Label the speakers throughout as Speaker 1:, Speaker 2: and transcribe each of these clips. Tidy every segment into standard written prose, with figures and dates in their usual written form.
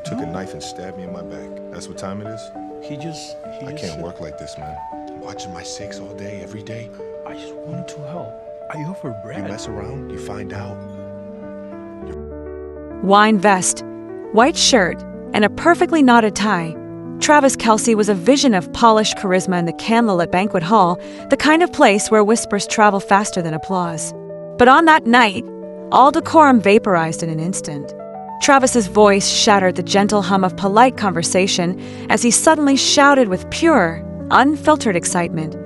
Speaker 1: Took a knife and stabbed me in my back. That's what time it is?
Speaker 2: I
Speaker 1: can't work like this, man. Watching my six all day, every day.
Speaker 2: I just wanted to help. I offer bread.
Speaker 1: You mess around, you find out.
Speaker 3: Wine vest, white shirt, and a perfectly knotted tie, Travis Kelce was a vision of polished charisma in the candlelit banquet hall, the kind of place where whispers travel faster than applause. But on that night, all decorum vaporized in an instant. Travis's voice shattered the gentle hum of polite conversation as he suddenly shouted with pure, unfiltered excitement,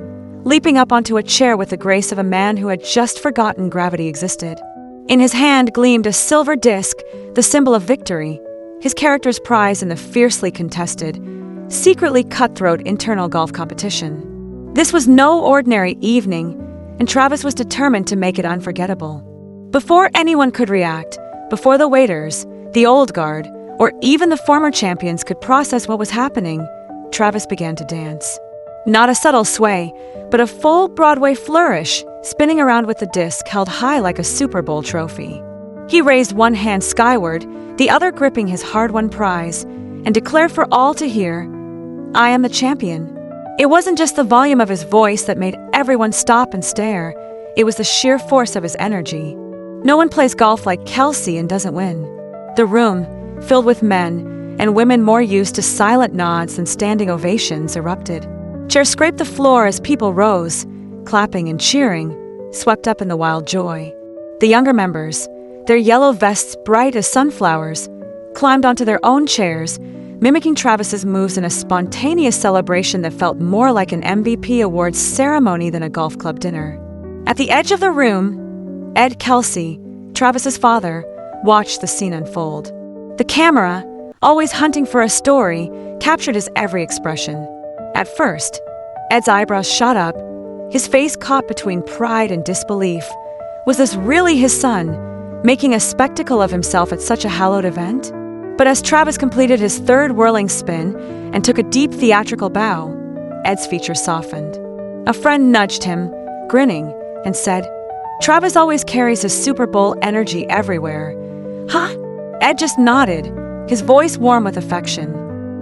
Speaker 3: leaping up onto a chair with the grace of a man who had just forgotten gravity existed. In his hand gleamed a silver disc, the symbol of victory, his character's prize in the fiercely contested, secretly cutthroat internal golf competition. This was no ordinary evening, and Travis was determined to make it unforgettable. Before anyone could react, before the waiters, the old guard, or even the former champions could process what was happening, Travis began to dance. Not a subtle sway, but a full Broadway flourish, spinning around with the disc held high like a Super Bowl trophy. He raised one hand skyward, the other gripping his hard-won prize, and declared for all to hear, "I am the champion." It wasn't just the volume of his voice that made everyone stop and stare. It was the sheer force of his energy. No one plays golf like Kelce and doesn't win. The room, filled with men and women more used to silent nods than standing ovations, erupted. Chairs scraped the floor as people rose, clapping and cheering, swept up in the wild joy. The younger members, their yellow vests bright as sunflowers, climbed onto their own chairs, mimicking Travis's moves in a spontaneous celebration that felt more like an MVP awards ceremony than a golf club dinner. At the edge of the room, Ed Kelce, Travis's father, watched the scene unfold. The camera, always hunting for a story, captured his every expression. At first, Ed's eyebrows shot up, his face caught between pride and disbelief. Was this really his son, making a spectacle of himself at such a hallowed event? But as Travis completed his third whirling spin and took a deep theatrical bow, Ed's features softened. A friend nudged him, grinning, and said, "Travis always carries his Super Bowl energy everywhere." "Huh?" Ed just nodded, his voice warm with affection.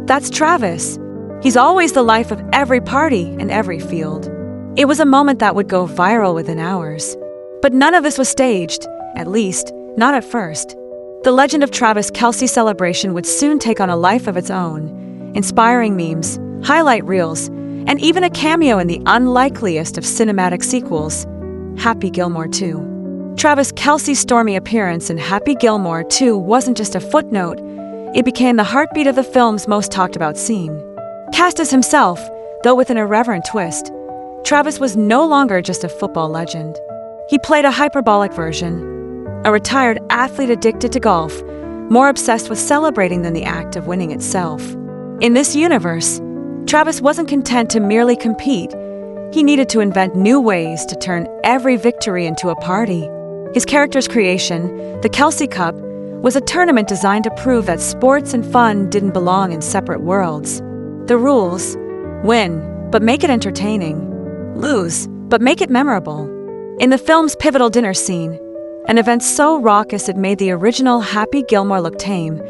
Speaker 3: "That's Travis. He's always the life of every party and every field." It was a moment that would go viral within hours. But none of this was staged, at least, not at first. The legend of Travis Kelce's celebration would soon take on a life of its own, inspiring memes, highlight reels, and even a cameo in the unlikeliest of cinematic sequels, Happy Gilmore 2. Travis Kelce's stormy appearance in Happy Gilmore 2 wasn't just a footnote, it became the heartbeat of the film's most talked about scene. Cast as himself, though with an irreverent twist, Travis was no longer just a football legend. He played a hyperbolic version, a retired athlete addicted to golf, more obsessed with celebrating than the act of winning itself. In this universe, Travis wasn't content to merely compete. He needed to invent new ways to turn every victory into a party. His character's creation, the Kelce Cup, was a tournament designed to prove that sports and fun didn't belong in separate worlds. The rules: win, but make it entertaining. Lose, but make it memorable. In the film's pivotal dinner scene, an event so raucous it made the original Happy Gilmore look tame,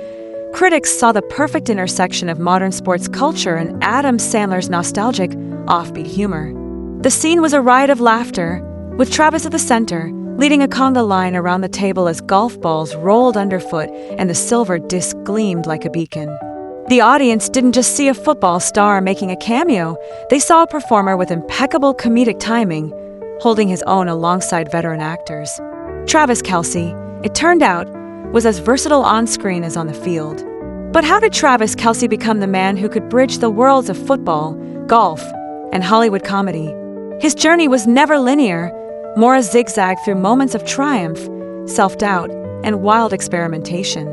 Speaker 3: critics saw the perfect intersection of modern sports culture and Adam Sandler's nostalgic, offbeat humor. The scene was a riot of laughter, with Travis at the center, leading a conga line around the table as golf balls rolled underfoot and the silver disc gleamed like a beacon. The audience didn't just see a football star making a cameo, they saw a performer with impeccable comedic timing, holding his own alongside veteran actors. Travis Kelce, it turned out, was as versatile on-screen as on the field. But how did Travis Kelce become the man who could bridge the worlds of football, golf, and Hollywood comedy? His journey was never linear, more a zigzag through moments of triumph, self-doubt, and wild experimentation.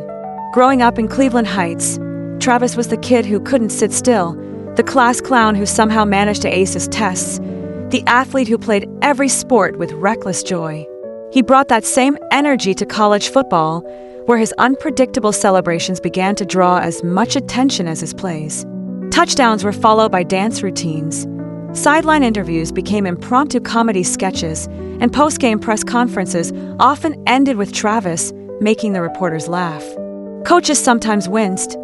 Speaker 3: Growing up in Cleveland Heights, Travis was the kid who couldn't sit still, the class clown who somehow managed to ace his tests, the athlete who played every sport with reckless joy. He brought that same energy to college football, where his unpredictable celebrations began to draw as much attention as his plays. Touchdowns were followed by dance routines. Sideline interviews became impromptu comedy sketches, and post-game press conferences often ended with Travis making the reporters laugh. Coaches sometimes winced,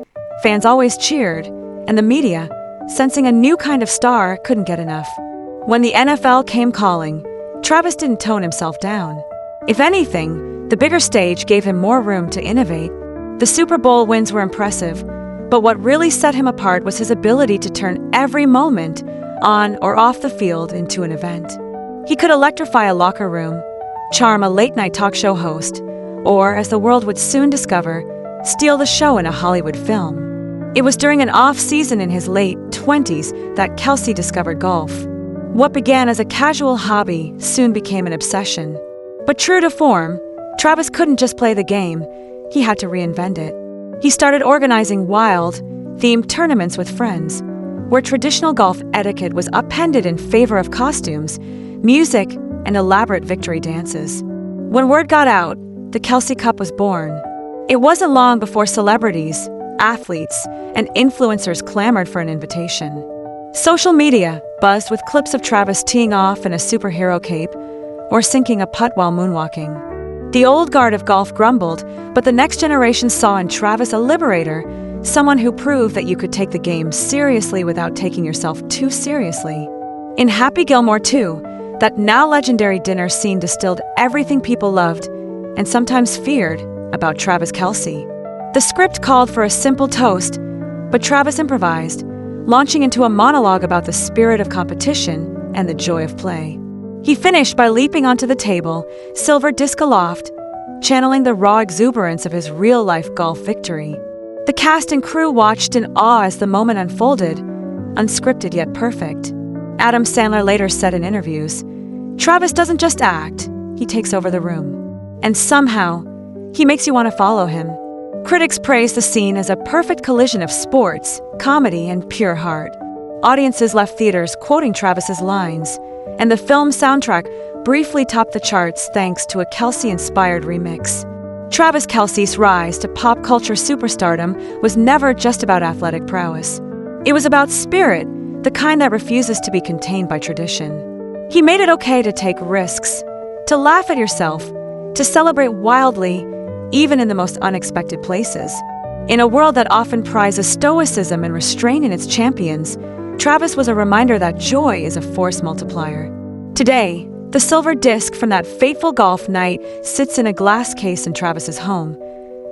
Speaker 3: fans always cheered, and the media, sensing a new kind of star, couldn't get enough. When the NFL came calling, Travis didn't tone himself down. If anything, the bigger stage gave him more room to innovate. The Super Bowl wins were impressive, but what really set him apart was his ability to turn every moment, on or off the field, into an event. He could electrify a locker room, charm a late-night talk show host, or, as the world would soon discover, steal the show in a Hollywood film. It was during an off-season in his late 20s that Kelce discovered golf. What began as a casual hobby soon became an obsession. But true to form, Travis couldn't just play the game, he had to reinvent it. He started organizing wild, themed tournaments with friends, where traditional golf etiquette was upended in favor of costumes, music, and elaborate victory dances. When word got out, the Kelce Cup was born. It wasn't long before celebrities, athletes, and influencers clamored for an invitation. Social media buzzed with clips of Travis teeing off in a superhero cape or sinking a putt while moonwalking. The old guard of golf grumbled, but the next generation saw in Travis a liberator, someone who proved that you could take the game seriously without taking yourself too seriously. In Happy Gilmore 2, that now legendary dinner scene distilled everything people loved and sometimes feared about Travis Kelce. The script called for a simple toast, but Travis improvised, launching into a monologue about the spirit of competition and the joy of play. He finished by leaping onto the table, silver disc aloft, channeling the raw exuberance of his real-life golf victory. The cast and crew watched in awe as the moment unfolded, unscripted yet perfect. Adam Sandler later said in interviews, "Travis doesn't just act, he takes over the room. And somehow, he makes you want to follow him." Critics praised the scene as a perfect collision of sports, comedy, and pure heart. Audiences left theaters quoting Travis's lines, and the film's soundtrack briefly topped the charts thanks to a Kelce-inspired remix. Travis Kelce's rise to pop culture superstardom was never just about athletic prowess. It was about spirit, the kind that refuses to be contained by tradition. He made it okay to take risks, to laugh at yourself, to celebrate wildly, even in the most unexpected places. In a world that often prizes stoicism and restraint in its champions, Travis was a reminder that joy is a force multiplier. Today, the silver disc from that fateful golf night sits in a glass case in Travis's home,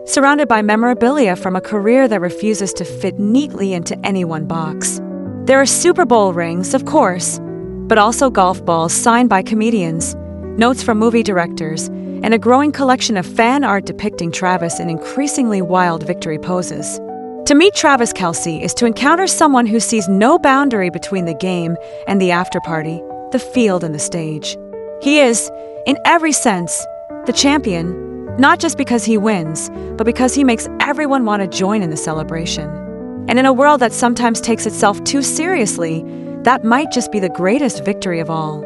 Speaker 3: surrounded by memorabilia from a career that refuses to fit neatly into any one box. There are Super Bowl rings, of course, but also golf balls signed by comedians, notes from movie directors, and a growing collection of fan art depicting Travis in increasingly wild victory poses. To meet Travis Kelce is to encounter someone who sees no boundary between the game and the after-party, the field and the stage. He is, in every sense, the champion, not just because he wins, but because he makes everyone want to join in the celebration. And in a world that sometimes takes itself too seriously, that might just be the greatest victory of all.